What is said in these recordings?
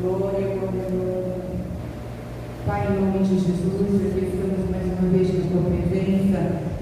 Glória, glória, glória. Pai, em nome de Jesus, estamos mais uma vez na tua presença,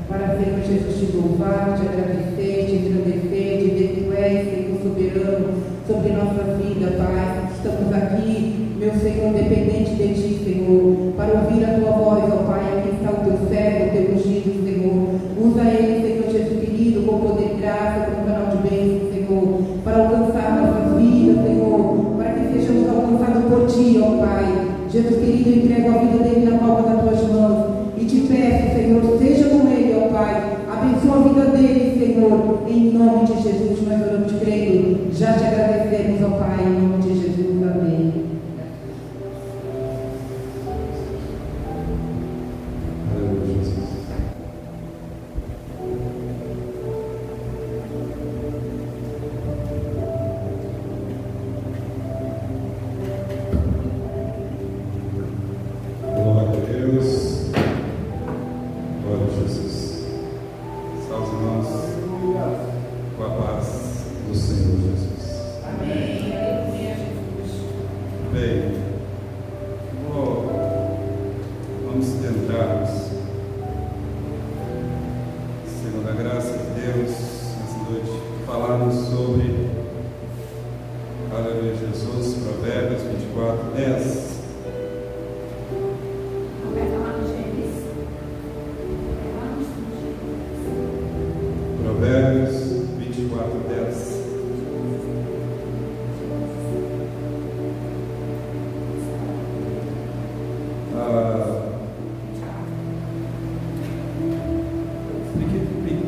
para, Senhor Jesus, te louvar, te agradecer, te engrandecer, dizer que tu és, Senhor soberano, sobre nossa vida, Pai. Estamos aqui, meu Senhor, dependente de ti, Senhor, para ouvir a tua voz, ó Pai. Aqui está o teu servo, o teu ungido, Senhor. Usa ele, Senhor Jesus querido, com poder e graça, como canal de bênção, Senhor, para alcançar nossas vidas, Senhor, para que sejamos alcançados por ti, ó Pai. Jesus querido, eu entrego a vida dele na palma das tuas mãos e te peço, Senhor, seja com ele, ó Pai. Abençoa a vida dele, Senhor, em nome de Jesus. Nós oramos crendo, já te agradecemos, ó Pai, em nome de Jesus, amém.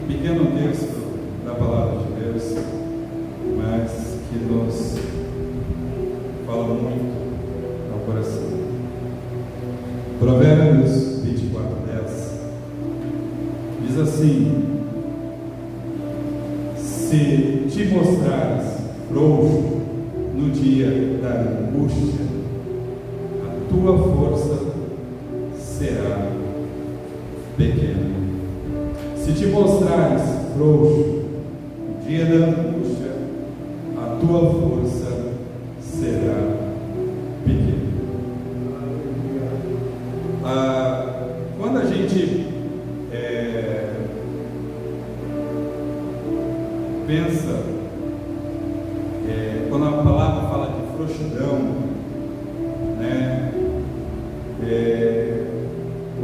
Pequeno texto da palavra de Deus, mas que nos fala muito ao coração. Provérbios 24:10 diz assim: se te mostrares frouxo no dia da angústia, a tua força será pequena. Se te mostrares frouxo no dia da angústia, a tua força será pequena. Quando a gente pensa, quando a palavra fala de frouxidão, né?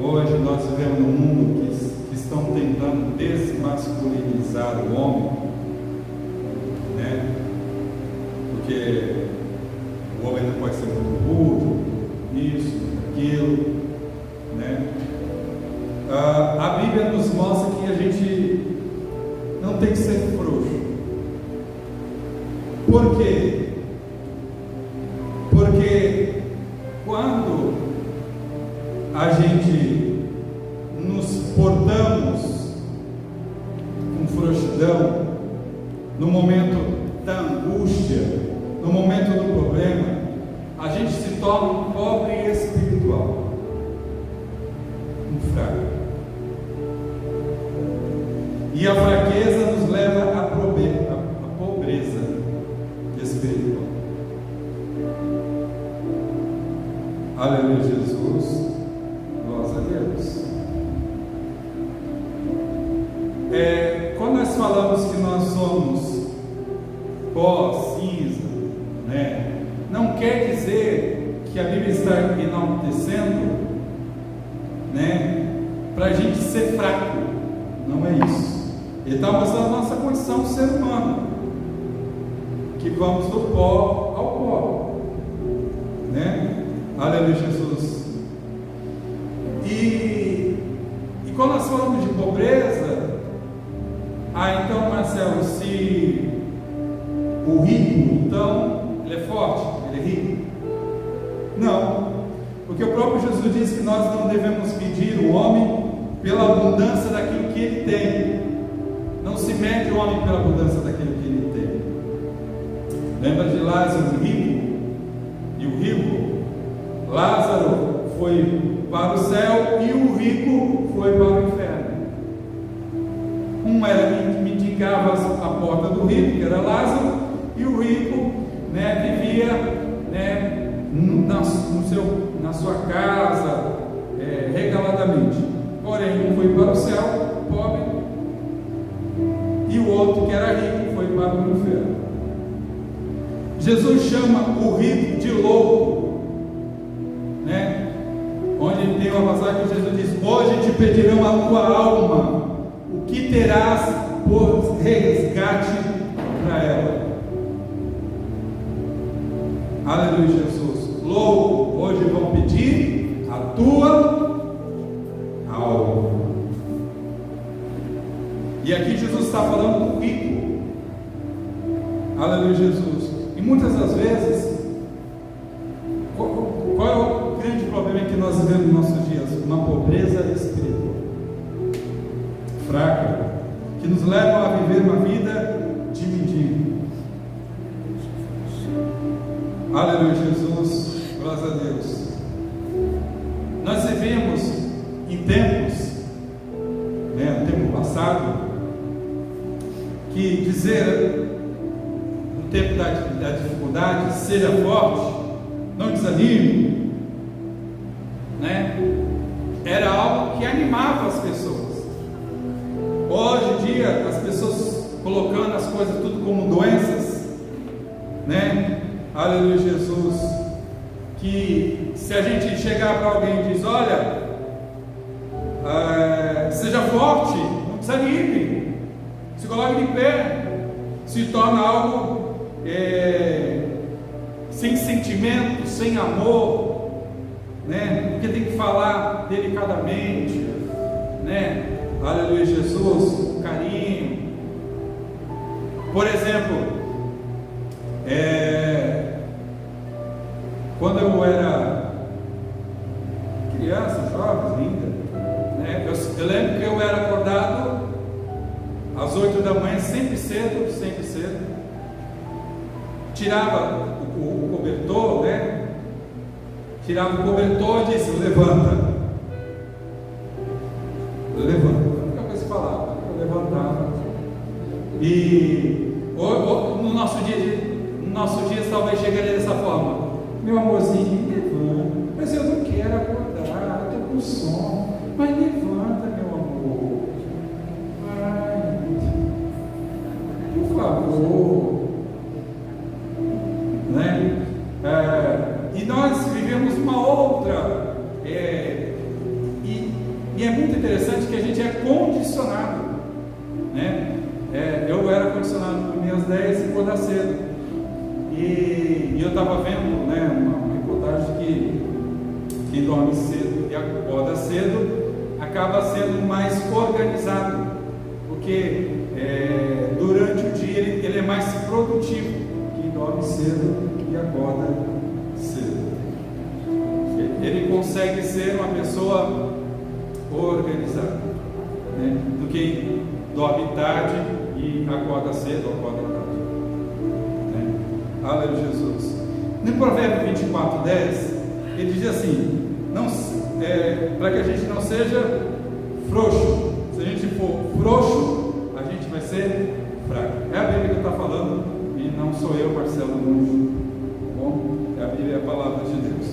Hoje nós vivemos num mundo que estão tentando desmasculinizar o homem, né? Porque o homem não pode ser muito burro, isso, aquilo, né? A Bíblia nos mostra que a gente não tem que ser frouxo. Por quê? Porque quando a gente nos portamos com frouxidão, no momento da angústia, no momento do problema, a gente se torna um pobre espiritual, um fraco. E a fraqueza nos leva à pobreza espiritual. Aleluia, Jesus. Glória a Deus. Quando nós falamos que nós somos pó, cinza, né? Não quer dizer que a Bíblia está enaltecendo, né? Para a gente ser fraco. Não é isso. Ele está mostrando a nossa condição de ser humano, que vamos do pó ao pó, né? Aleluia, Jesus. E quando nós falamos de pobreza, então, Marcelo, se o rico, então, ele é forte, ele é rico? Não, porque o próprio Jesus disse que nós não devemos medir o homem pela abundância daquilo que ele tem. Não se mede o homem pela abundância daquilo que ele tem. Lembra de Lázaro, o rico? E o rico? Lázaro foi para o céu e o rico foi para o inferno. Um era que mendigava a porta do rico, que era Lázaro, e o rico, né, vivia, né, na sua casa, regaladamente. Porém, um foi para o céu, pobre, e o outro, que era rico, foi para o inferno. Jesus chama o rico de louco, né? Onde tem uma passagem que Jesus diz: hoje te pedirão a tua alma, o que terás por resgate para ela. Aleluia, Jesus. Louco, hoje vão pedir a tua alma. E aqui Jesus está falando do rico. Aleluia, Jesus. E muitas das vezes, qual é o grande problema que nós vivemos nos nossos dias? Uma pobreza espiritual fraca, que nos leva a viver uma vida de mendigo. Aleluia, Jesus, graças a Deus. Nós vivemos em tempos, no tempo passado, que dizer no tempo da dificuldade, seja forte, não desanime, era algo que animava as pessoas. Hoje em dia, as pessoas colocando as coisas tudo como doenças, Aleluia, Jesus. Que se a gente chegar para alguém e diz: olha, seja forte, não desanime, se coloque de pé, se torna algo sem sentimento, sem amor, porque tem que falar delicadamente, Aleluia, Jesus, com carinho. Por exemplo, quando eu era criança, jovem ainda, eu lembro que eu era acordado às 8 da manhã, sempre cedo, tirava o cobertor, tirava o cobertor e disse: levanta. A única coisa que falava, eu levantava. E no nosso dia talvez chegaria dessa forma: meu amorzinho, levanta. Mas eu não quero acordar, eu estou com sono. Mas levanta, meu amor. Ai, por favor. E nós vivemos uma outra. E é muito interessante que a gente é condicionado, eu era condicionado por minhas 10 e acordar cedo. E eu estava vendo, uma reportagem que quem dorme cedo e acorda cedo acaba sendo mais organizado, porque durante o dia ele é mais produtivo. Quem dorme cedo e acorda cedo, ele consegue ser uma pessoa organizada, do que dorme tarde e acorda cedo ou acorda tarde. Aleluia, Jesus. No Provérbio 24:10, ele diz assim: para que a gente não seja frouxo. Se a gente for frouxo, a gente vai ser fraco. É a Bíblia que está falando, e não sou eu, Marcelo Monge. Bom, a Bíblia é a palavra de Deus.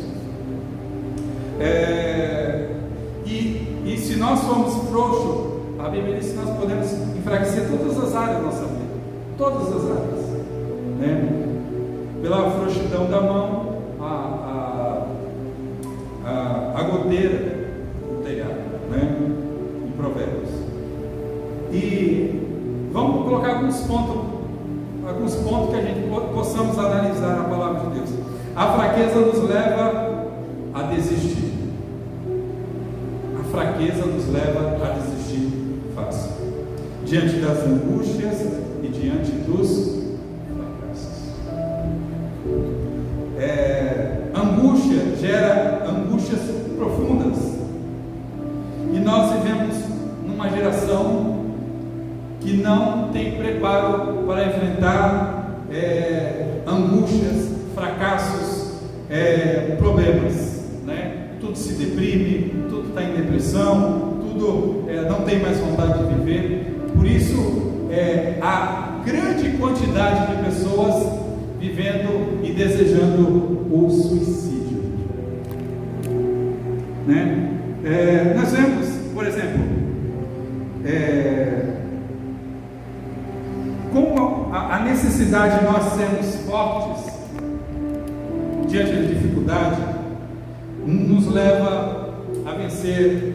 E se nós formos frouxos, a Bíblia diz que nós podemos enfraquecer todas as áreas da nossa vida, todas as áreas, pela frouxidão da mão, a goteira do telhado, em Provérbios. E vamos colocar alguns pontos que a gente possamos analisar na palavra de Deus. A fraqueza nos leva a desistir. A fraqueza nos leva a desistir fácil, diante das angústias e diante dos fracassos. Angústia gera angústias profundas, e nós vivemos numa geração que não tem preparo para enfrentar angústias, fracassos, problemas, tudo se deprime, tudo está em depressão, tudo não tem mais vontade de viver. Por isso, a grande quantidade de pessoas vivendo e desejando o suicídio, né? Nós vemos, por exemplo, como a necessidade de nós sermos fortes diante da dificuldade nos leva a vencer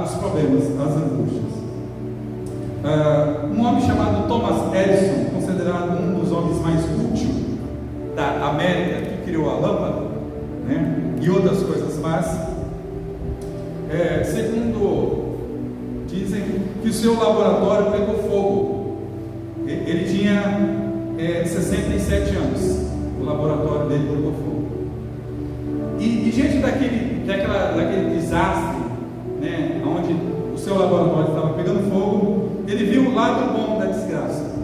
os problemas, as angústias. Um homem chamado Thomas Edison, considerado um dos homens mais úteis da América, que criou a lâmpada, né, e outras coisas mais, segundo dizem que o seu laboratório pegou fogo. Ele tinha 67 anos, o laboratório dele pegou fogo. E diante daquele desastre, né, onde o seu laboratório estava pegando fogo, ele viu o lado bom da desgraça.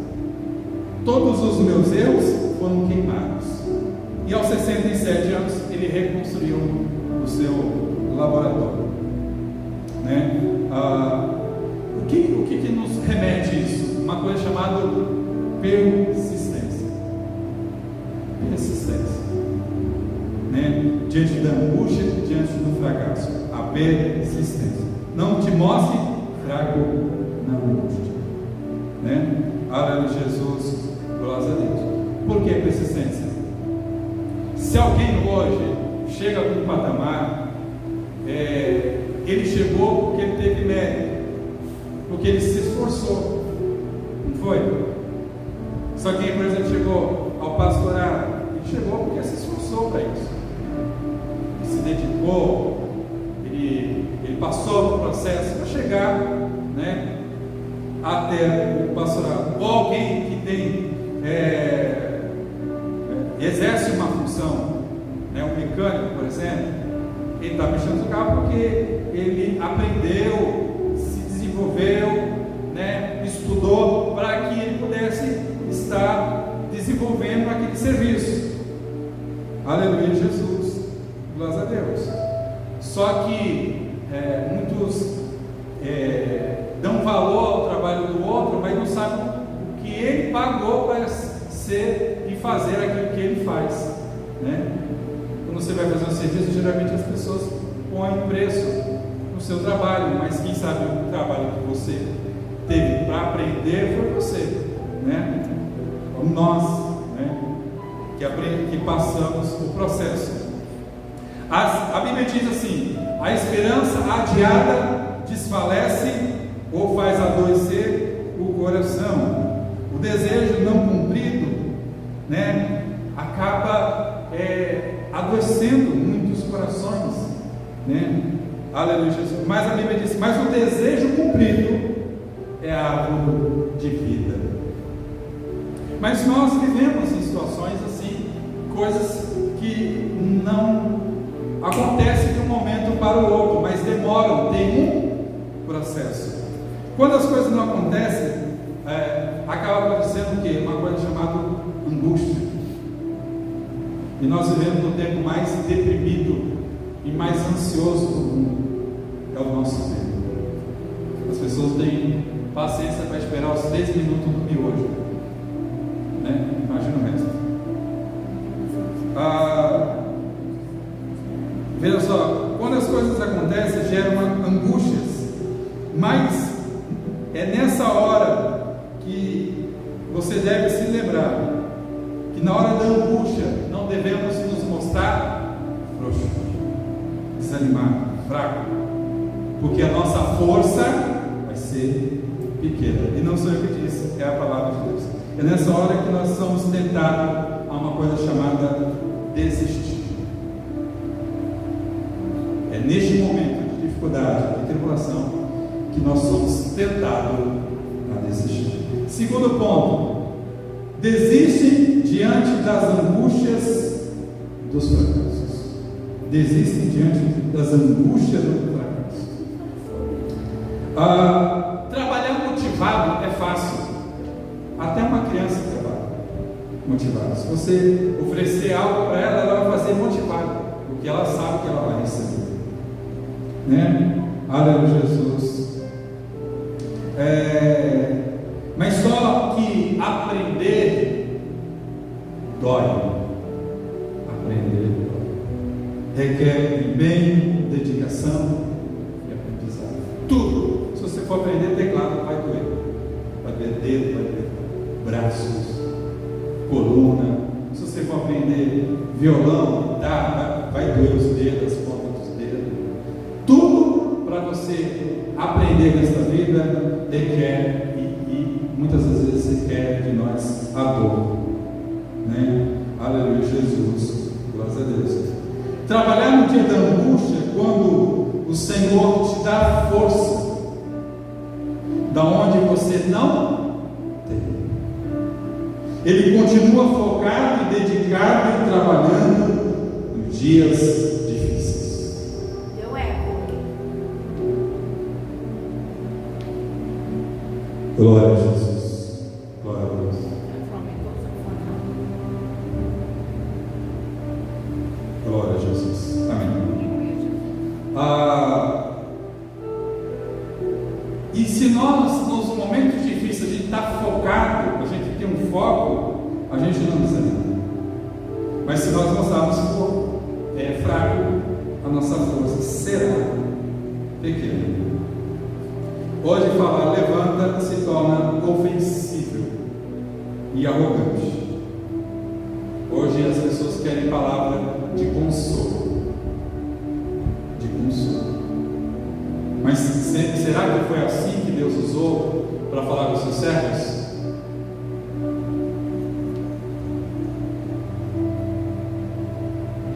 Todos os meus erros foram queimados. E aos 67 anos ele reconstruiu o seu laboratório, né? O que nos remete isso? Uma coisa chamada persistência. Persistência, né? Diante da angústia, diante do fracasso, a persistência. Não te mostre fraco na angústia, né? Aleluia, Jesus, glória a Deus. Por que persistência? Se alguém hoje chega a um patamar, ele chegou porque ele teve mérito, porque ele se esforçou, não foi? Só quem, por exemplo, chegou ao pastorado, ele chegou porque se esforçou para isso, ele se dedicou, ele passou pelo processo para chegar, né, até o pastorado. Ou alguém que tem exerce uma função, né, um mecânico, por exemplo, ele está mexendo no carro porque ele aprendeu, se desenvolveu, né, estudou para que ele pudesse estar desenvolvendo aquele serviço. Aleluia, Jesus, glória a Deus. Só que muitos dão valor ao trabalho do outro, mas não sabem o que ele pagou para ser e fazer aquilo que ele faz, né? Quando você vai fazer um serviço, geralmente as pessoas põem preço no seu trabalho, mas quem sabe o trabalho que você teve para aprender foi você, né? Nós, né, que passamos o processo. A Bíblia diz assim: a esperança adiada desfalece ou faz adoecer o coração. O desejo não cumprido, né, acaba adoecendo muitos corações, né? Aleluia, Jesus. Mas a Bíblia diz: mas o desejo cumprido é a árvore de vida. Mas nós vivemos em situações assim, coisas que não acontecem de um momento para o outro, mas demoram, tem um processo. Quando as coisas não acontecem, acaba acontecendo o quê? Uma coisa chamada angústia. E nós vivemos no tempo mais deprimido e mais ansioso do mundo. É o nosso tempo. As pessoas têm paciência para esperar os 3 minutos do miojo, né? Imagina o resto. Veja só, quando as coisas acontecem, geram angústias, mas é nessa hora que você deve se lembrar que na hora da angústia não devemos nos mostrar frouxos, desanimados, fracos, porque a nossa força vai ser pequena. E não sou eu que disse, é a palavra de Deus. É nessa hora que nós somos tentados a uma coisa chamada desistir. É neste momento de dificuldade, de tribulação, que nós somos tentados a desistir. Segundo ponto: desistem diante das angústias dos fracassos. Desistem diante das angústias do fracasso. Trabalhar motivado é fácil. Até uma criança trabalha motivada. Se você oferecer algo para ela, ela vai fazer motivada, porque ela sabe que ela vai receber, né? Aleluia, Jesus. Mas só que aprender dói. requer empenho, dedicação e aprendizado. Tudo. Se você for aprender teclado, vai doer. Vai doer dedo, vai doer braços, coluna. Se você for aprender violão, guitarra, vai doer os dedos, as pontas dos dedos. Tudo para você aprender nesta vida requer e muitas das vezes requer de nós a dor, né? Aleluia, Jesus, glórias a Deus. Trabalhar no dia da angústia é quando o Senhor te dá força da onde você não tem. Ele continua focado e dedicado e trabalhando nos dias difíceis. Deu eco. Glória a Jesus. Glória a Deus. Glória a Jesus. Amém. E se nós, nos momentos difíceis, a gente está focado, a gente tem um foco, a gente não desanima. Mas se nós mostrarmos fraco, a nossa força será pequena. Hoje falar levanta se torna ofensível e arrogante. Hoje as pessoas querem palavra de consolo. De consolo. Mas será que foi assim que Deus usou para falar com os seus servos?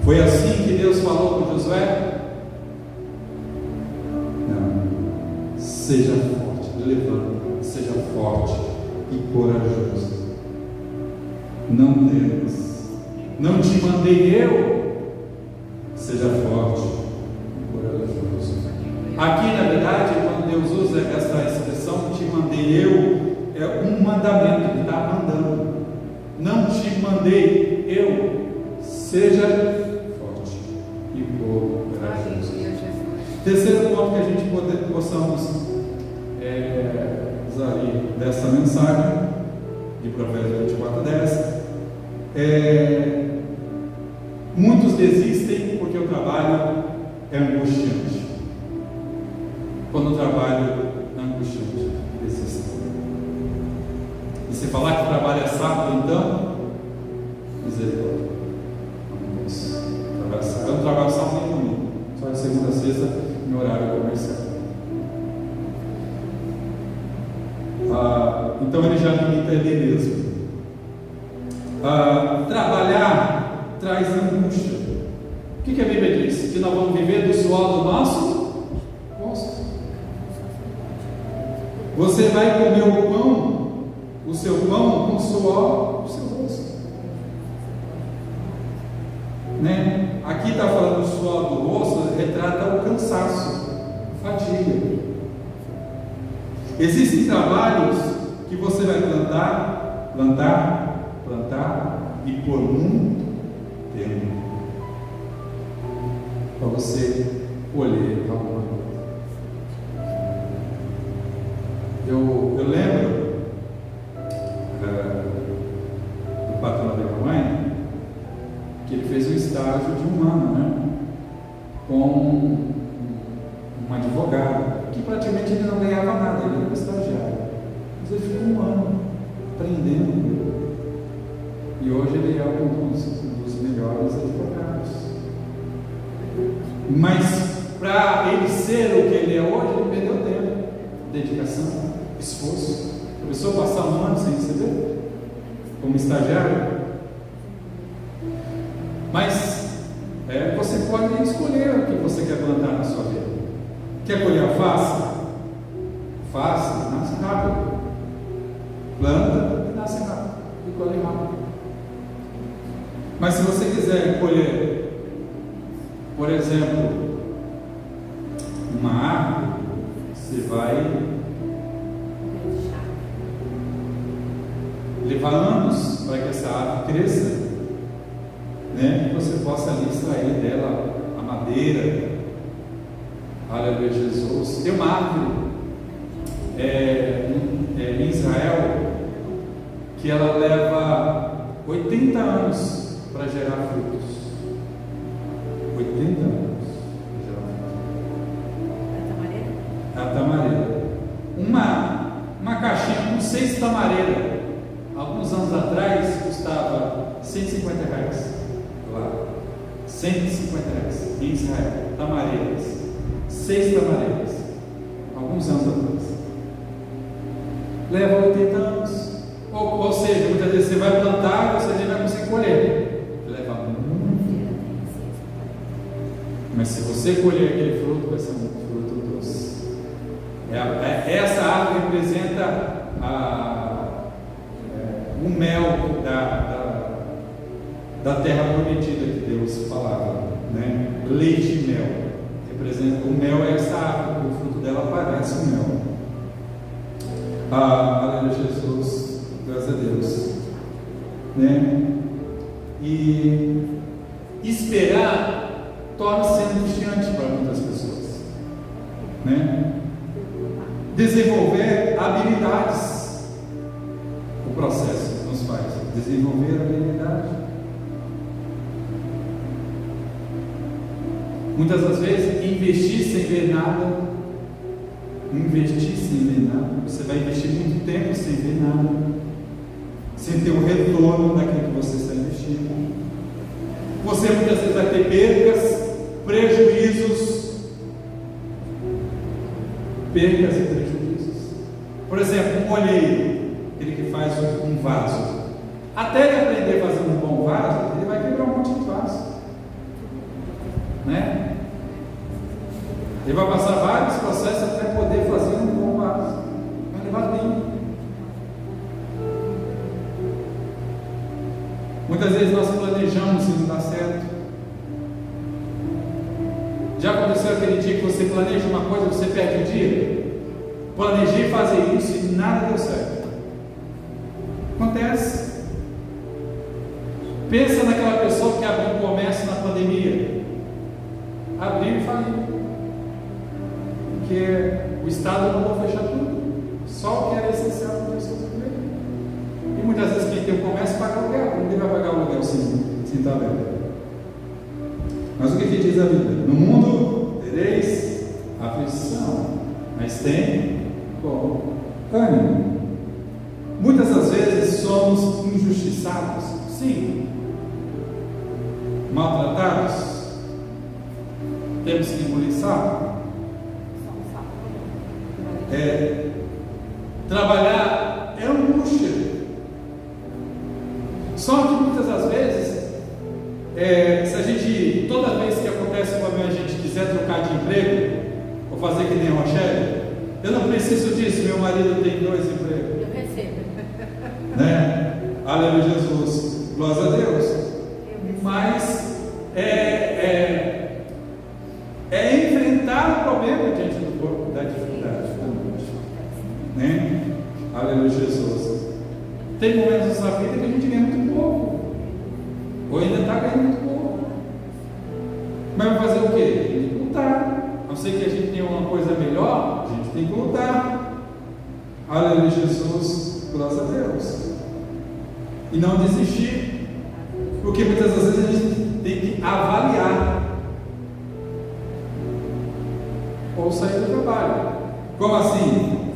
Foi assim que Deus falou com Josué? Não. Seja forte, levanta, seja forte e corajoso. Não temas. Não te mandei eu? Seja forte e corajoso. Aqui, na verdade, quando Deus usa essa expressão, te mandei eu, é um mandamento, Ele está mandando. Não te mandei eu, seja forte e corajoso. Terceiro ponto que a gente possamos usar dessa mensagem de Provérbios 24:10 muitos desistem porque o trabalho é angustiante. Quando o trabalho é angustiante, desistem. E se falar que o trabalho é sábado, então, misericórdia. Eu não trabalho sábado nem domingo, só de segunda a sexta, em horário comercial. Então ele já limita ele mesmo. Trabalhar traz angústia. O que a Bíblia diz? Que nós vamos viver do suor do nosso rosto. Você vai comer o seu pão com o suor do seu rosto, né? Aqui está falando do suor do rosto, retrata o cansaço, fadiga. Existem trabalhos que você vai plantar e por muito tempo para você colher alguma coisa. Eu lembro do patrão da minha mãe, que ele fez um estágio de um ano, né, com um advogado, que praticamente ele não ganhava nada, ele era um estagiário, mas ele ficou um ano aprendendo, e hoje ele é um dos melhores advogados. Mas para ele ser o que ele é hoje, ele perdeu tempo, dedicação, esforço. A pessoa passar um ano sem receber, como estagiário. Mas você pode escolher o que você quer plantar na sua vida. Quer colher alface? Alface nasce rápido. Planta e nasce rápido. E colhe rápido. Mas se você quiser colher, por exemplo, uma árvore, você vai levar anos para que essa árvore cresça, né? E você possa ali extrair dela a madeira. Aleluia, Jesus. Tem uma árvore em Israel que ela leva 80 anos para gerar frutos. 80 anos. A tamareira. Uma caixinha com 6 tamareiras, alguns anos atrás, custava R$150 lá. R$150 em Israel. Tamareiras. 6 tamareiras. Alguns anos atrás. Leva 80 anos. Ou seja, muitas vezes você vai plantar e você nem vai conseguir colher. Leva muito. Mas se você colher aquele fruto, vai ser um fruto doce. Essa árvore representa o mel da terra prometida que Deus falava, né? Leite e mel. Representa, o mel é essa árvore, o fruto dela parece o mel. Aleluia, Jesus, graças a Deus, né? E esperar torna-se angustiante para muitas pessoas, né? Desenvolver habilidades, o processo nos faz desenvolver habilidade. Muitas das vezes, investir sem ver nada. Investir sem ver nada. Você vai investir muito tempo sem ver nada, sem ter o retorno daquilo que você está investindo. Você muitas vezes vai ter percas, prejuízos. Percas e prejuízos. Por exemplo, um olheiro, aquele que faz um vaso. Até ele aprender a fazer um bom vaso, ele vai quebrar um monte de vaso, né? Ele vai passar vários processos até poder fazer um bom vaso. Vai levar tempo. Muitas vezes nós planejamos e não dá certo. Já aconteceu aquele dia que você planeja uma coisa, você perde o dia? Planejei fazer isso e nada deu certo. Acontece. Pensa naquela pessoa que abriu um comércio na pandemia. Abriu e faliu. Porque o Estado mandou fechar tudo. Só o que era essencial para as pessoas viverem. E muitas vezes quem tem o comércio paga aluguel. Ninguém vai pagar o aluguel sem estar aberto. Mas o que diz a Bíblia? No mundo tereis aflição, mas tem bom ânimo. Muitas das vezes somos injustiçados, sim, maltratados, temos que engolir sapo. Trabalhar é angústia. Só que muitas das vezes, se a gente, toda vez que acontece com a gente quiser trocar de emprego, ou fazer que nem a Rochelle, eu não preciso disso, meu marido tem 2 empregos. Eu recebo. Né? Aleluia, Jesus, glória a Deus. Mas enfrentar o problema diante da dificuldade, né? Aleluia, Jesus. Tem momentos na nossa vida que a gente ganha muito pouco, ou ainda está ganhando muito pouco, mas vai fazer o quê? Tem que lutar. A não ser que a gente tenha uma coisa melhor, a gente tem que lutar. Aleluia, Jesus, glória a Deus. E não desistir, porque muitas das vezes a gente tem que avaliar ou sair do trabalho. Como assim?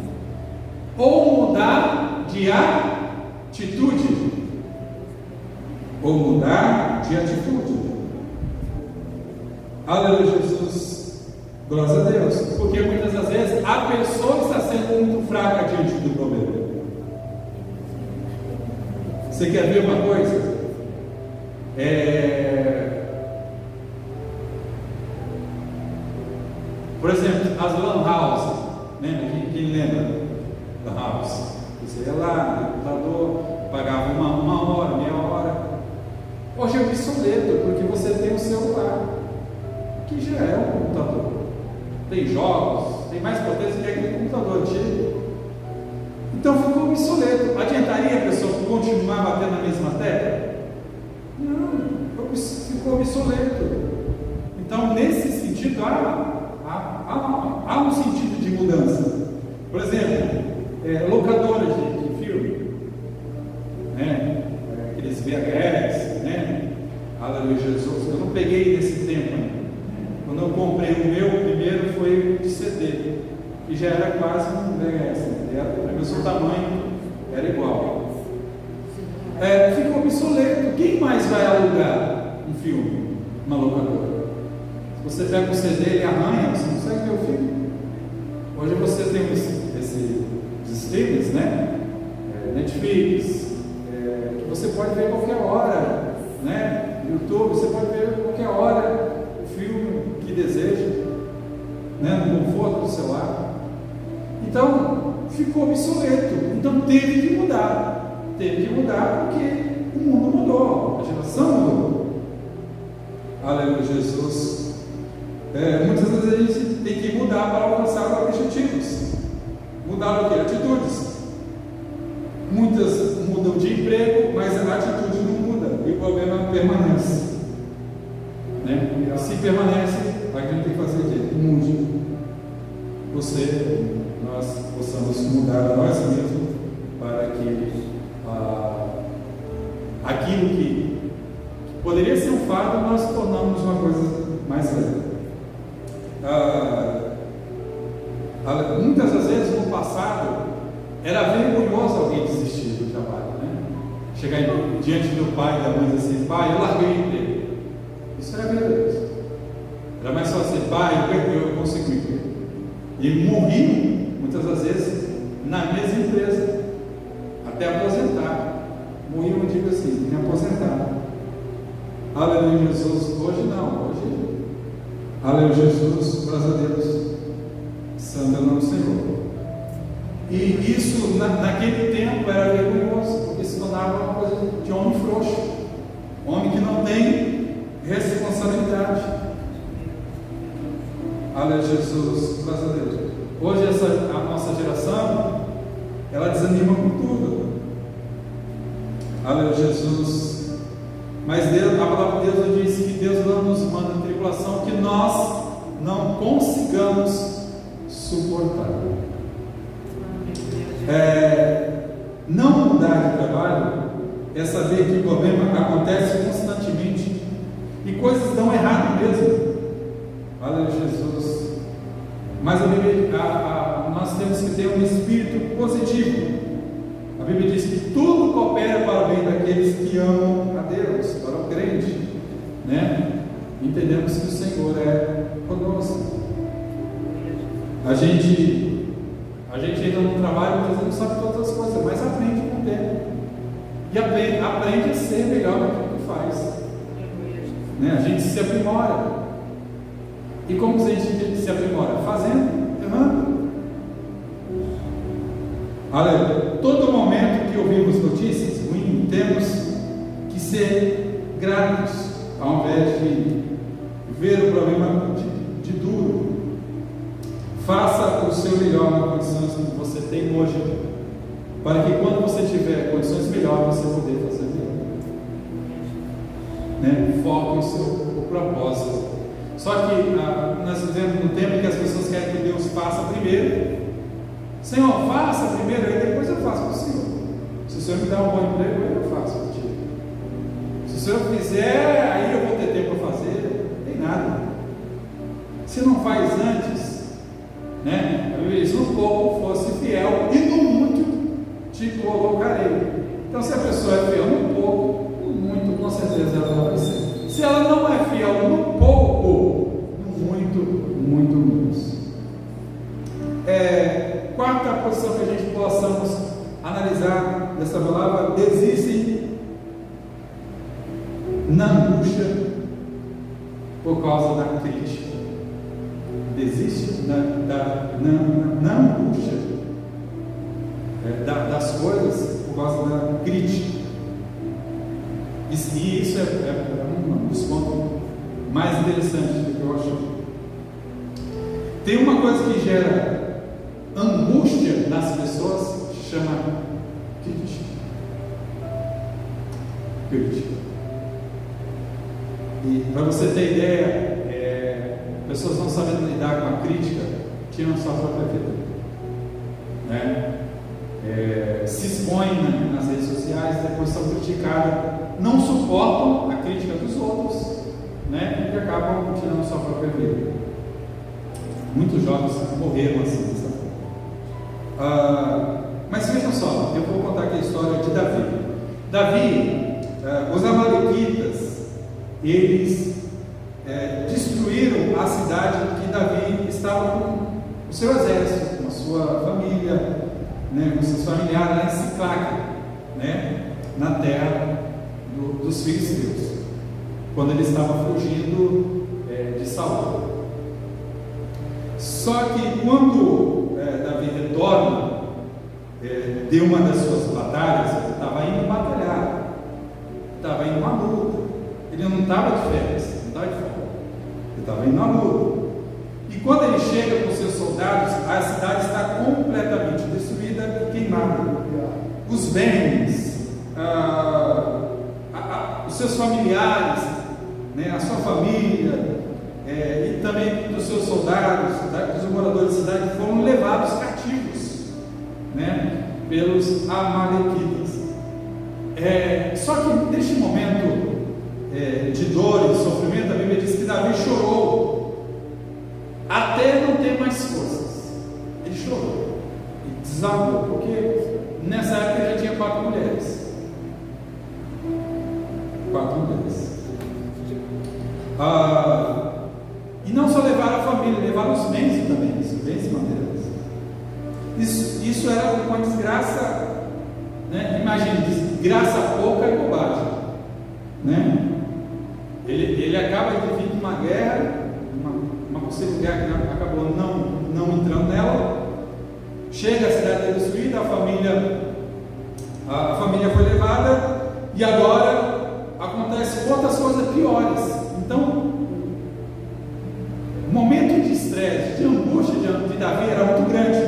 Ou mudar de atitude, ou mudar de atitude. Aleluia, Jesus, glória a Deus. Porque muitas das vezes a pessoa está sendo muito fraca diante do problema. Você quer ver uma coisa? Por exemplo, as lan house. Lembra? Quem lembra da house? Você ia lá no computador, pagava uma hora, meia hora. Hoje é obsoleto, porque você tem o celular, que já é um computador. Tem jogos, tem mais potência que aquele computador antigo. Então ficou obsoleto. Adiantaria a pessoa continuar batendo na mesma tecla? Não, ficou obsoleto. Então, nesse sentido, há um sentido de mudança. Por exemplo, locadoras de filme, né? Aqueles VHS, né? Aleluia, Jesus. Eu não peguei nesse tempo ainda. Quando eu comprei o meu primeiro foi de CD, que já era quase um VHS, para o seu tamanho era igual. Ficou obsoleto. Quem mais vai alugar um filme? Uma locadora. Se você pega um CD e arranha, você não consegue ver o filme. Hoje você tem esses streams, né? Netflix, que você pode ver a qualquer hora, né? YouTube, você pode ver a qualquer hora o filme que deseja, né? No conforto do celular. Então, ficou obsoleto. Então, teve que mudar. Teve que mudar porque o mundo mudou, a geração mudou. Aleluia, Jesus. Muitas vezes a gente tem que mudar para alcançar objetivos. Mudar o que? Atitudes. Muitas mudam de emprego, mas a atitude não muda e o problema permanece. Né? E se permanece, a gente tem que fazer o quê? Mude. Nós possamos mudar a nós mesmos para que aquilo que poderia ser um fardo, nós tornamos uma coisa mais leve. Muitas das vezes no passado era vergonhoso alguém desistir do trabalho, né? Chegar diante do pai e da mãe e dizer assim: pai, eu larguei o emprego. Isso era vergonhoso. Era mais fácil dizer: pai, eu consegui o emprego. E morri muitas das vezes na mesma empresa até aposentar. Morri, eu digo assim, me aposentar. Aleluia, Jesus. Hoje não, hoje, aleluia, Jesus, graças a Deus, santo é o nome do Senhor. E isso naquele tempo era vergonhoso, porque se tornava uma coisa de homem frouxo, homem que não tem responsabilidade. Aleluia, Jesus, graças a Deus. Hoje a nossa geração, ela desanima com tudo. Aleluia, Jesus. Mas a palavra de Deus nos diz que Deus não nos manda tribulação que nós não consigamos suportar. Não mudar de trabalho é saber que o problema acontece constantemente e coisas dão errado mesmo. Aleluia, Jesus. Mas nós temos que ter um espírito positivo. A Bíblia diz que tudo coopera para o bem daqueles que amam a Deus, para o crente, né? Entendemos que o Senhor é conosco. A gente entra no trabalho, muitas vezes não sabe todas as coisas, mas aprende com o tempo. E aprende a ser melhor naquilo que faz. Né? A gente se aprimora. E como a gente se aprimora? Fazendo, errando. Aleluia. Todo momento que ouvimos notícias ruins, temos que ser gratos, ao invés de ver o problema de duro. Faça o seu melhor nas condições que você tem hoje, para que quando você tiver condições melhores, você poder fazer melhor. Né? Foque o propósito. Só que nós vivemos num tempo que as pessoas querem que Deus faça primeiro. Senhor, faça primeiro, aí depois eu faço para o Senhor. Se o Senhor me dá um bom emprego, aí eu faço para ti. Se o Senhor fizer, aí eu vou ter tempo para fazer. Não tem nada. Se não faz antes, né? A Bíblia diz: no pouco fosse fiel, e no muito te colocarei. Então, se a pessoa é fiel no pouco, no muito, com certeza ela vai ser. Se ela não é fiel no pouco, no muito menos. Quarta posição que a gente possamos analisar dessa palavra: desistem na angústia por causa da crítica. Desiste na angústia das coisas por causa da crítica. E isso é um dos pontos mais interessantes que eu acho. Tem uma coisa que gera angústia nas pessoas, se chama crítica. E para você ter ideia, pessoas não sabendo lidar com a crítica, tiram sua própria vida, né? Se expõem nas redes sociais, depois são criticadas, não suportam a crítica dos outros, né? E acabam tirando sua própria vida. ele. Muitos jovens morreram assim, dessa forma. Mas vejam só, eu vou contar aqui a história de Davi. Davi, os amalequitas, eles destruíram a cidade que Davi estava com o seu exército, com a sua família, né, com seus familiares lá em Siclac, né, na terra dos filisteus, quando ele estava fugindo de Saul. Só que quando Davi retorna de uma das suas batalhas, ele estava indo batalhar, estava indo uma luta, ele não estava de férias, não estava de folga, ele estava indo uma luta. E quando ele chega com seus soldados, a cidade está completamente destruída e queimada. Os bens, os seus familiares, né, a sua família, e também dos seus soldados, dos moradores da cidade, foram levados cativos, né, pelos amalequitas. Só que neste momento de dor e sofrimento, a Bíblia diz que Davi chorou até não ter mais forças. Ele chorou e desabou, porque nessa época ele já tinha 4 mulheres. 4 mulheres. E não só levaram a família, levaram os bens também, os bens materiais. Isso era uma desgraça, né? Imagine, desgraça pouca e bobagem, né? Ele acaba de vir de uma guerra, uma possível guerra que acabou não entrando nela. Chega a cidade destruída, a família foi levada, e agora acontece outras coisas piores. Então, o momento de estresse, de angústia de Davi era muito grande,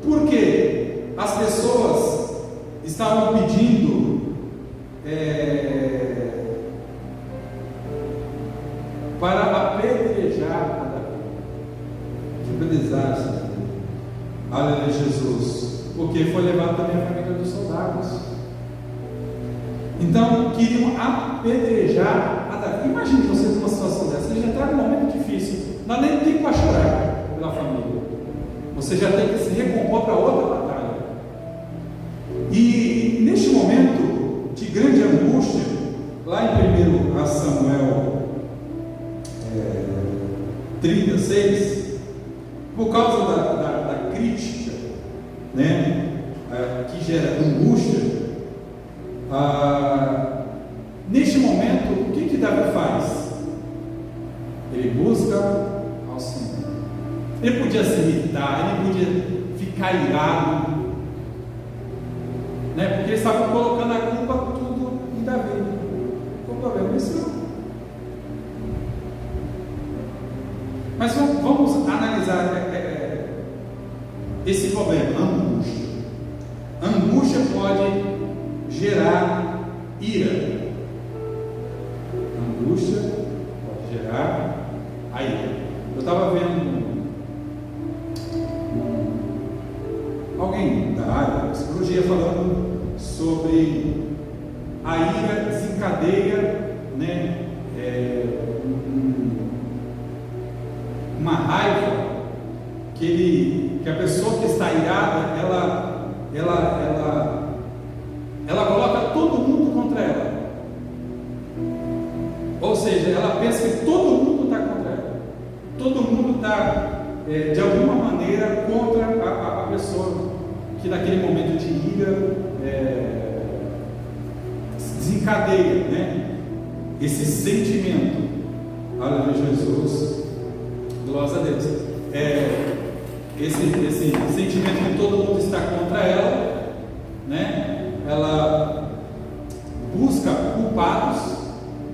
porque as pessoas estavam pedindo para apedrejar a Davi. Que desastre! Aleluia, Jesus, porque foi levado também a família dos soldados. Então queriam apedrejar a Davi. Imagine você numa situação dessa. Você já está num momento difícil, não há nem tempo para chorar pela família, você já tem que se recompor para outra batalha. E neste momento de grande angústia, lá em 1 Samuel 36, por causa da crítica, né, que gera angústia, neste momento, o que Davi faz? Ele busca ao Senhor. Ele podia se irritar, ele podia ficar irado, né, porque eles estavam colocando a culpa tudo em Davi. O problema é isso. Mas vamos analisar esse problema, angústia. Angústia pode gerar ira. Angústia pode gerar a ira. Eu estava vendo alguém da área da psicologia falando sobre a ira desencadeia, né, uma raiva que a pessoa que está irada, ela coloca todo mundo contra ela. Ou seja, ela pensa que todo mundo está contra ela. Todo mundo está, de alguma maneira, contra a pessoa que naquele momento de ira desencadeia, né, esse sentimento. Aleluia, Jesus. Glória a Deus. Esse sentimento que todo mundo está contra ela, né? Ela busca culpados,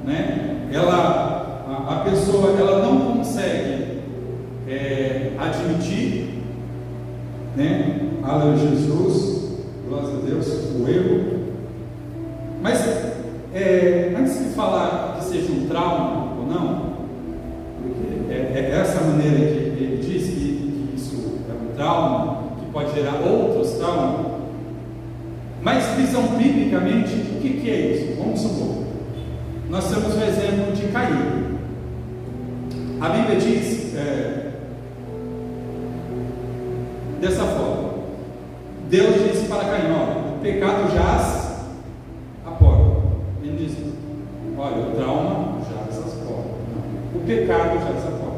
né? A pessoa ela não consegue admitir, né? Aleluia, Jesus. Glória a Deus. O erro. Mas antes de falar que seja um trauma ou não, é essa maneira que ele diz que isso é um trauma, que pode gerar outros traumas, mas visão biblicamente, o que é isso? Vamos supor, nós temos o exemplo de Caim. A Bíblia diz dessa forma: Deus disse para Caim: olha, o pecado jaz à porta. Ele diz: olha, o trauma jaz às portas. Não, o pecado jaz à porta.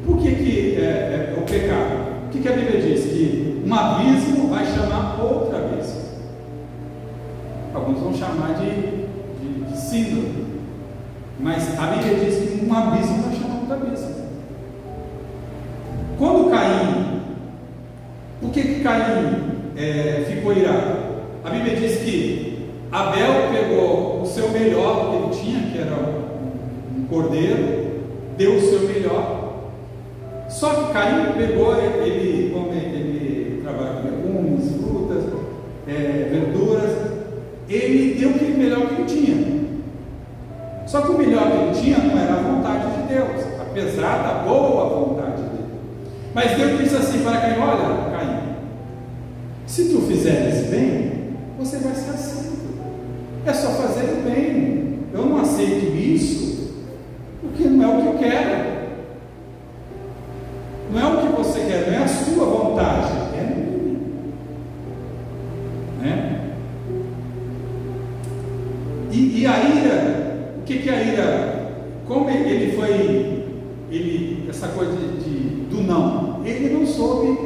Por que é o pecado? O que a Bíblia diz? Que um abismo vai chamar outro abismo. Alguns vão chamar de síndrome, mas a Bíblia diz que um abismo vai chamar outro abismo. Quando Caim, por que Caim ficou irado? A Bíblia diz que Abel pegou o seu melhor que ele tinha, que era um cordeiro, deu o seu melhor. Só que Caim pegou, como ele trabalha com legumes, frutas, verduras, ele deu aquele melhor que ele tinha. Só que o melhor que ele tinha não era a vontade de Deus, apesar da boa vontade dele. Mas Deus disse assim para Caim: olha, Caim, se tu fizeres bem, você vai ser aceito. É só fazer o bem. Eu não aceito isso, porque não é o que eu quero. Não é o que você quer, não é a sua vontade, é a minha. Né? E a ira, o que é a ira? Como ele foi, essa coisa do não, ele não soube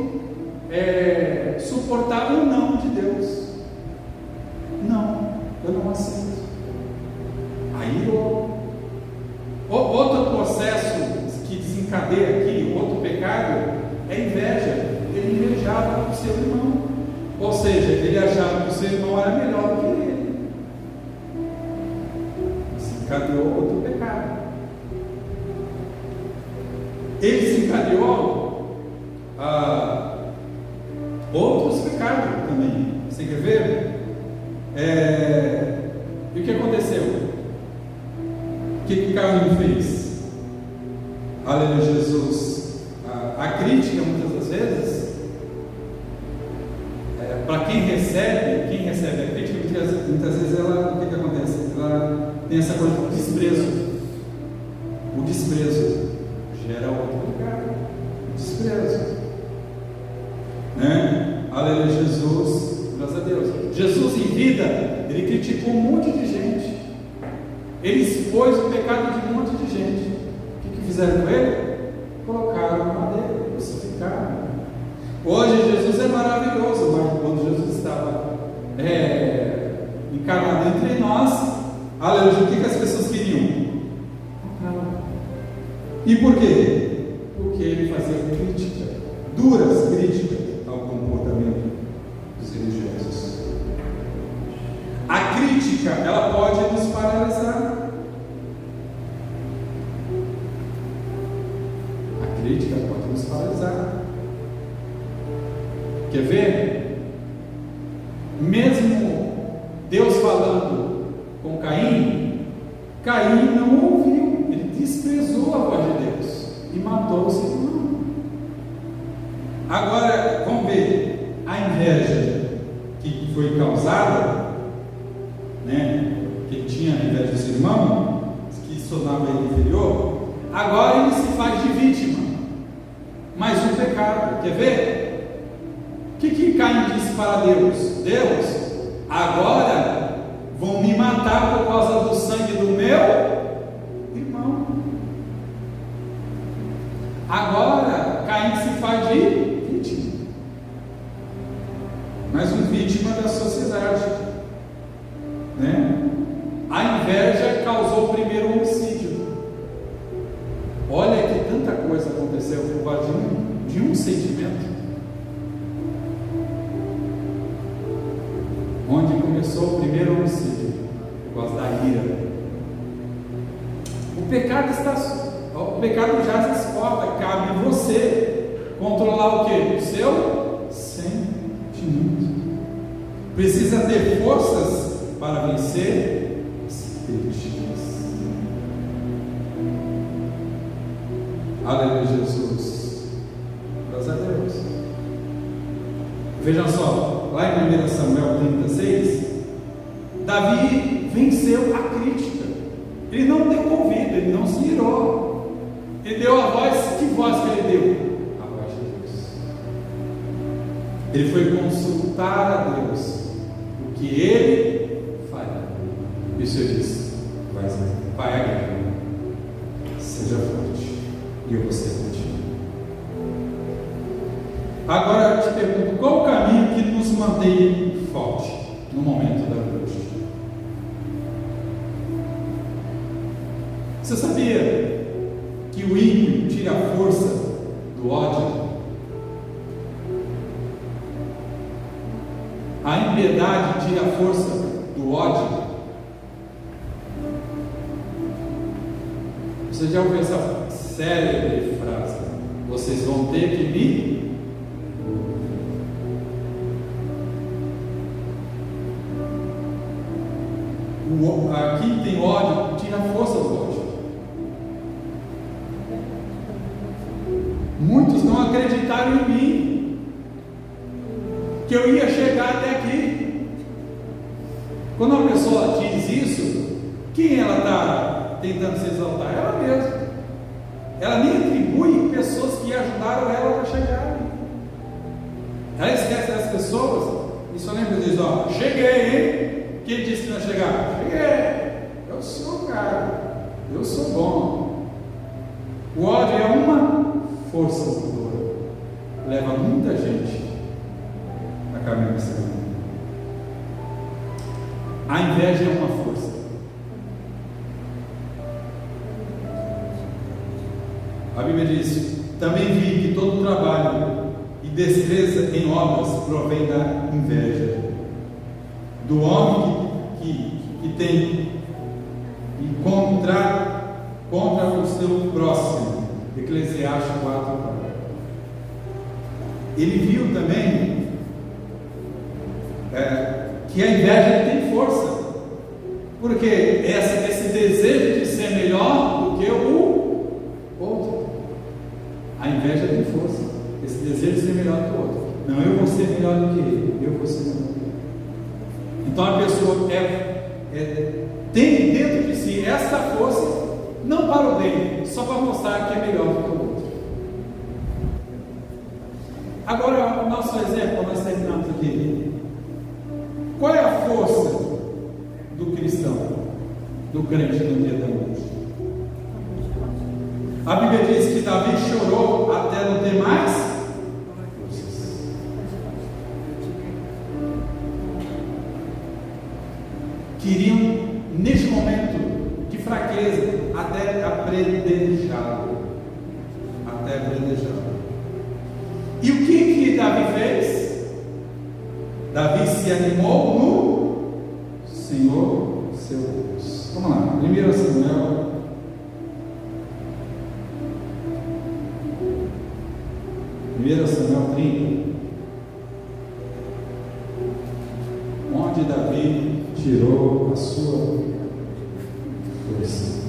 suportar o não de Deus. Não, eu não aceito. A ira, outro processo que desencadeia aqui, outro pecado, é inveja. Ele invejava o seu irmão, ou seja, ele achava que o seu irmão era melhor do que ele. Desencadeou outro pecado. Ele desencadeou outros pecados também. Você quer ver? E o que aconteceu? O que Caim fez? Aleluia, Jesus. A crítica, muitas das vezes, para quem recebe a crítica, muitas vezes ela, o que acontece? Ela tem essa coisa do desprezo. O desprezo gera outro pecado. O desprezo. Né? Aleluia, Jesus. Graças a Deus. Jesus, em vida, ele criticou um monte de gente. Ele expôs o pecado de um monte de gente. O que fizeram com ele? Colocaram na madeira, crucificaram. Hoje Jesus é maravilhoso, mas quando Jesus estava encarnado entre nós, aleluia, o que as pessoas queriam? E por quê? Porque ele fazia crítica, duras críticas ao comportamento dos religiosos. A crítica, ela pode nos paralisar. A crítica pode nos paralisar. Quer ver? Mesmo Deus falando com Caim, Caim não ouviu, ele desprezou a voz de Deus e matou o seu irmão. Agora, vamos ver a inveja que foi causada, né? Que ele tinha a inveja do seu irmão, que se tornava ele inferior. Agora ele se faz de vítima. Mais um pecado, quer ver? O que Caim disse para Deus? Deus, agora vão me matar por causa do sangue do meu irmão. Agora Caim se faz de vítima. Mais um vítima da sociedade, né? A inveja causou o primeiro homicídio. Olha que tanta coisa aconteceu por causa de um sentimento. Onde começou o primeiro homicídio, por causa da ira. O pecado já se exporta, cabe a você controlar o que? O seu sentimento. Precisa ter forças para vencer as críticas. Aleluia, Jesus. Graças a Deus. Vejam só, lá em 1 Samuel 36, Davi venceu a crítica. Ele não deu ouvido, ele não se irou. Ele deu a voz, que voz que ele deu? A voz de Deus. Ele foi consultar a Deus o que ele faria. E o Senhor disse: vai à guerra, seja forte, e eu vou ser contigo. Agora eu te pergunto, qual o caminho que nos mantém forte no momento da angústia? Você sabia que o ímpio tira a força do ódio? A impiedade tira a força do ódio? Você já ouviu essa célebre frase? Vocês vão ter que me... Aqui tem ódio, tira a força do ódio. Muitos não acreditaram em mim, que eu ia chegar até aqui. Quando uma pessoa diz isso, quem ela está tentando se exaltar? Ela mesma. Ela nem atribui pessoas que ajudaram ela para chegar. Ela esquece das pessoas e só lembra diz: ó, cheguei, hein? Quem disse que não ia chegar? Cheguei. Eu sou o cara. Eu sou bom. O ódio é uma força motora. Leva muita gente a caminho desse caminho. A inveja é uma força. A Bíblia diz: também vi que todo trabalho e destreza em obras provém da inveja do homem que tem e contra o seu próximo. Eclesiastes 4. Ele viu também que a inveja tem força, porque esse desejo de ser melhor do que o outro. A inveja tem força, esse desejo de ser melhor do que o outro. Não, eu vou ser melhor do que ele, eu vou ser melhor do que ele. Então a pessoa tem dentro de si essa força, não para o bem, só para mostrar que é melhor do que o outro. Agora, o nosso exemplo, nós terminamos aqui. Qual é a força do cristão, do crente no dia da angústia? A Bíblia diz que Davi chorou até não ter mais forças. Queriam, neste momento de fraqueza, até apredejá-lo. E o que Davi fez? Davi se animou no Senhor seu Deus. Vamos lá, 1 Samuel. Samuel 30, onde Davi tirou a sua força.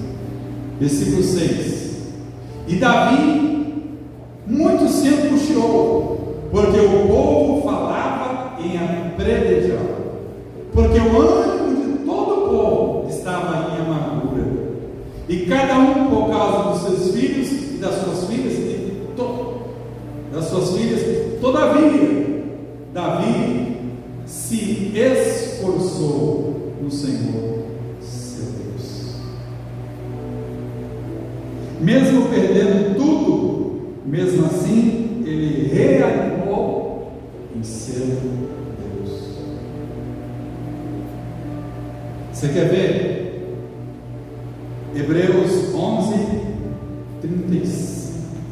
Versículo 6. E Davi muito se angustiou, porque o povo falava em apredejá-lo, porque o ânimo de todo o povo estava em amargura, e cada um por causa dos seus filhos e das suas filhas, todavia, Davi se esforçou no Senhor, seu Deus. Mesmo perdendo tudo, mesmo assim, ele reanimou em seu Deus. Você quer ver? Hebreus 11, 34.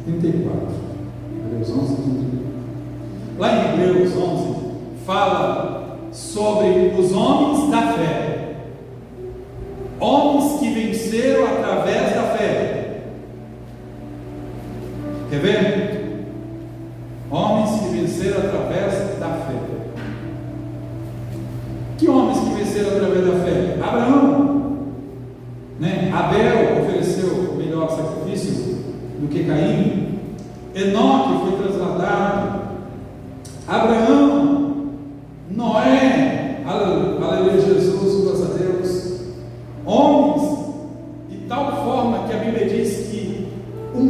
Hebreus 11, 34. Lá em Hebreus 11, fala sobre os homens da fé, homens que venceram através da fé. Quer ver? Homens que venceram através da fé. Que homens que venceram através da fé? Abraão, né? Abel ofereceu melhor sacrifício do que Caim. Enoque foi transladado. Abraão, Noé, aleluia, Jesus, graças a Deus, homens, de tal forma que a Bíblia diz que o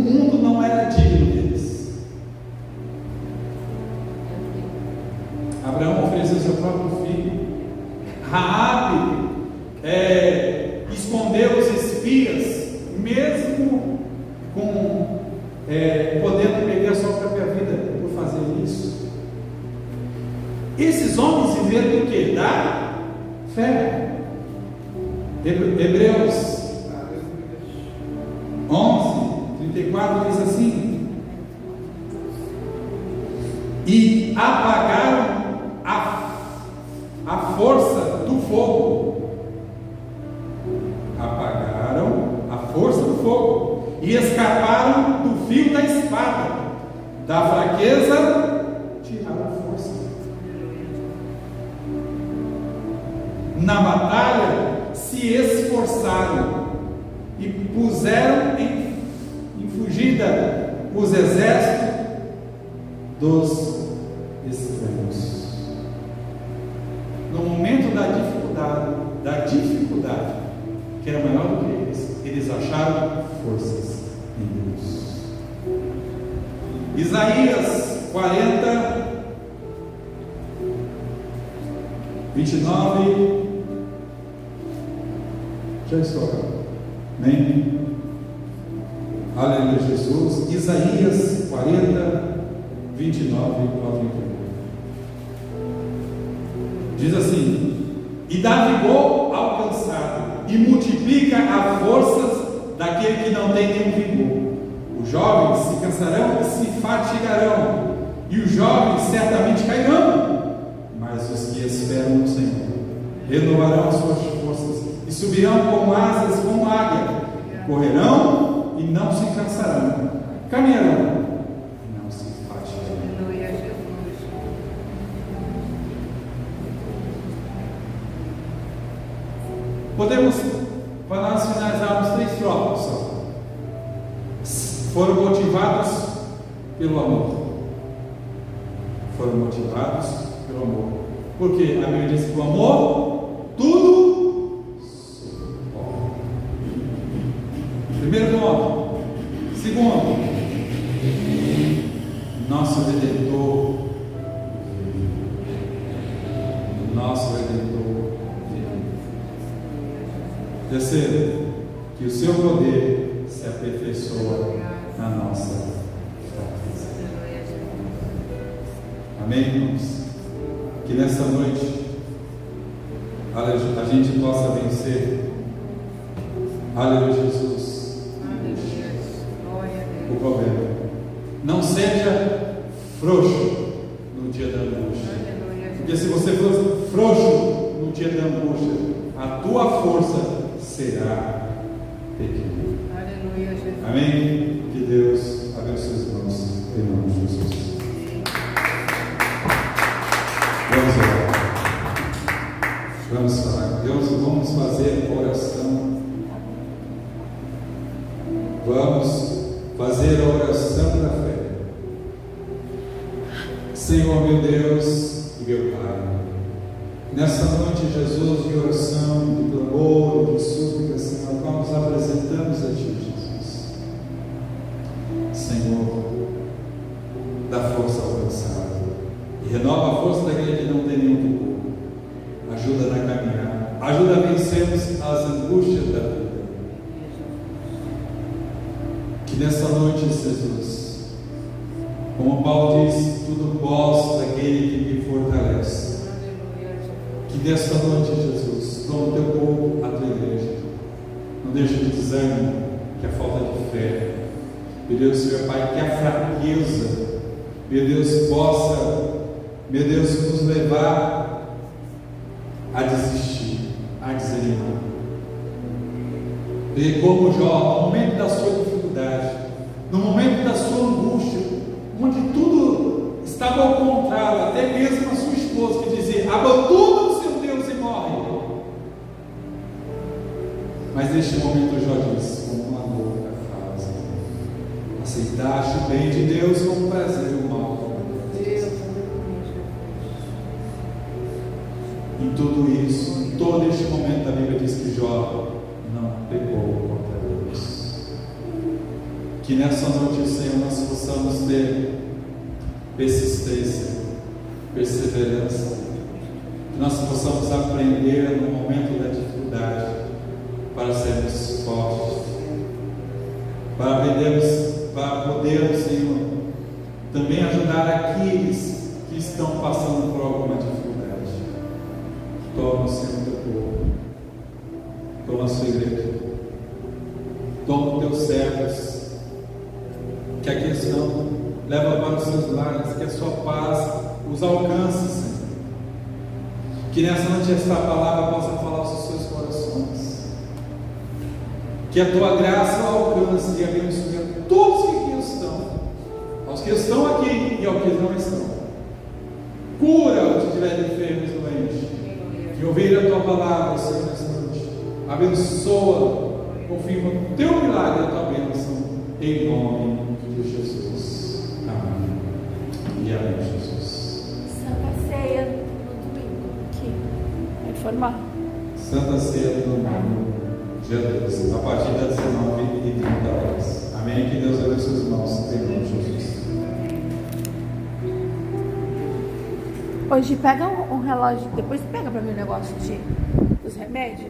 podendo perder a sua própria vida por fazer isso. Esses homens viveram do quê? Da fé. Hebreus 11:34 diz assim: e apagaram a força do fogo. Apagaram a força do fogo e escaparam do fio da espada. Da fraqueza tiraram a força. Na batalha se esforçaram e puseram em fugida os exércitos dos estranhos. No momento da dificuldade, que era maior do que eles acharam forças em Deus. Isaías 40, 29. Já estou acabando. Amém? Aleluia, Jesus. Isaías 40, 29 ao 31. Diz assim: e dá vigor ao cansado, e multiplica as forças daquele que não tem nenhum vigor. Os jovens se cansarão e se fatigarão, e os jovens certamente cairão, mas os que esperam no Senhor renovarão as suas forças e subirão com asas como águia, correrão e não se cansarão, caminharão e não se fatigarão. Podemos, para nós finalizarmos, 3 tópicos só. Foram motivados pelo amor. Foram motivados pelo amor. Porque a Bíblia diz que o amor tudo suporta. Primeiro ponto. Segundo, nosso Redentor. Nosso Redentor. Terceiro, que o seu poder se aperfeiçoa na nossa fraqueza. Amém, irmãos? Que nessa noite a gente possa vencer. Aleluia, Jesus. O problema. Não seja frouxo no dia da angústia. Porque se você for frouxo no dia da angústia, a tua força será pequena. Aleluia, Jesus. Amém? Que Deus abençoe os irmãos em nome de Jesus. Vamos orar. Vamos falar com Deus. Vamos fazer oração. Vamos fazer a oração da fé. Senhor, meu Deus e meu Pai, nessa noite, Jesus, de oração, de clamor, de súplica, Senhor, nós nos apresentamos a Ti, Jesus. Senhor, dá força ao cansado e renova a força daquele que não tem nenhum vigor. Ajuda na caminhada, ajuda a vencermos as angústias da vida. Que nessa noite, Jesus, como Paulo diz, tudo posso daquele que me fortalece. Que nesta noite, Jesus, toma o teu povo, a tua igreja. Não deixe de desânimo, que a falta de fé. Meu Deus, meu Pai, que a fraqueza, meu Deus, possa, meu Deus, nos levar a desistir, a desanimar. E como Jó, no momento da sua dificuldade, no momento da sua angústia, onde tudo estava ao contrário, até mesmo a sua esposa que dizia: abandona o seu Deus e morre. Mas neste momento Jó diz, como uma boca fala: aceitaste o bem de Deus como prazer e o mal como Deus. Em tudo isso, em todo este momento, a Bíblia diz que Jó não pecou contra Deus. Que nessa noite, Senhor, nós possamos ter persistência, perseverança, que nós possamos aprender no momento da dificuldade para sermos fortes, para poder podendo, Senhor, também ajudar aqueles que estão passando por alguma dificuldade. Toma, Senhor, teu povo, toma a sua igreja, toma os teus servos, que a questão leva para os seus lares, que a sua paz os alcance, Senhor. Que nessa noite esta palavra possa falar aos seus corações. Que a tua graça alcance e abençoe a todos que aqui estão, aos que estão aqui e aos que não estão. Cura os que estiverem enfermos e doentes, que ouvirem a tua palavra, Senhor, nesta noite. Abençoa, confirma o teu milagre e a tua bênção, em nome de Jesus. Amém. E amém, Jesus. Santa Ceia no domingo, aqui, vai informar. Santa Ceia do domingo, dia 12, a partir das 19h30. Amém. Que Deus abençoe os irmãos, em nome de Jesus. Hoje pega um relógio, depois pega pra mim o negócio dos remédios.